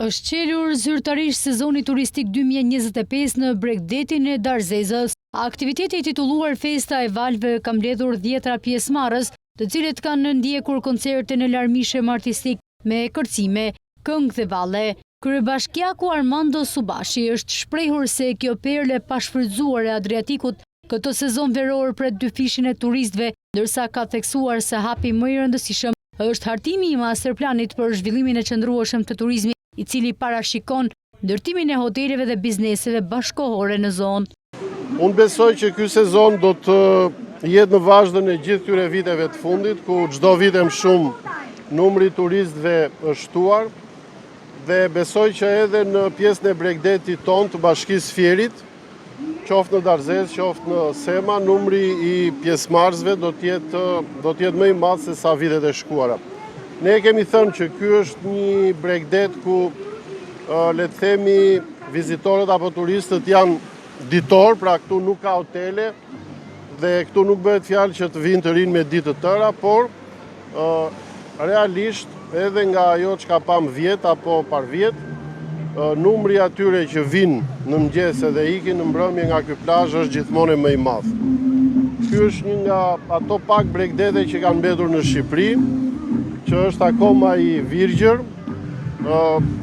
Është qelur zyrtarisht sezoni turistik 2025 në Bregdetin e Darzezës. Aktiviteti i titulluar Festa e Valve ka mbledhur 10 pjesëmarrës, të cilët kanë ndjekur koncerte në larmishem artistik me kërcime, këngë dhe valle. Kryebashkiaku Armando Subashi është shprehur se kjo perle pashfrytzuar e Adriatikut këtë sezon veror pret dyfishin e turistëve, ndërsa ka theksuar se hapi më i rëndësishëm është hartimi i masterplanit për zhvillimin e qëndrueshëm të turizmit, i cili parashikon ndërtimin e hoteleve dhe bizneseve bashkohore në zonë. Unë besoj që ky sezon do të jetë në vazhdën e gjithë këtyre viteve të fundit, ku çdo vit më shumë numri i turistëve është shtuar, dhe besoj që edhe në pjesën e Bregdetit tonë të Bashkisë Fierit, qoftë në Darzez, qoftë në Sema, numri i pjesëmarrësve do të jetë më i madh se sa vitet e shkuara. Ne kemi thënë që ky është një Bregdet ku le të themi vizitorët apo turistët janë ditor, pra këtu nuk ka hotele dhe këtu nuk bëhet fjalë që të vinë të rinë me ditë të tëra, por realisht edhe nga ajo çka pam vjet apo par vjet, numri atyre që vinë në mëngjes dhe ikin në mbrëmje nga ky plazh është gjithmonë më i madh. Ky është një nga ato pak Bregdete që kanë mbetur në Shqipëri, që është akoma i virgjër,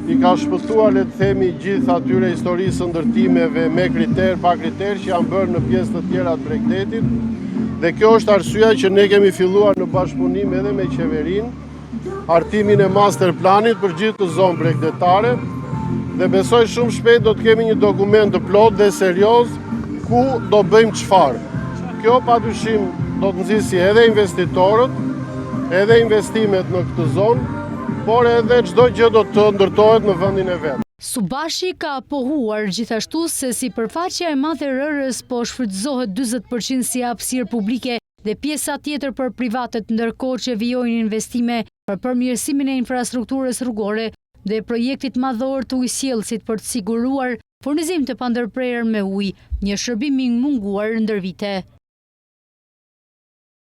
i ka shpëtuar le të themi gjithë atyre historisë ndërtimeve me kriter, pa kriter që janë bërë në pjesë të tjera të Bregdetit, dhe kjo është arsyeja që ne kemi filluar në bashkëpunim edhe me qeverinë, hartimin e masterplanit për gjithë të zonë bregdetare, dhe besoj shumë shpejt do të kemi një dokument të plot dhe serioz ku do bëjmë çfarë. Kjo padyshim do të nxjisë edhe investitorët, edhe investimet në këtë zonë, por edhe çdo gjë do të ndërtohet në vendin e vet. Subashi ka pohuar gjithashtu se sipërfaqja e madhe e rërës po shfrytëzohet 40% si hapësirë publike dhe pjesa tjetër për privatët, ndërkohë që vijojnë investime për përmirësimin e infrastrukturës rrugore dhe projektit madhor të ujësjellësit për të siguruar furnizim të pandërprerë me ujë, një shërbim i munguar ndër vite.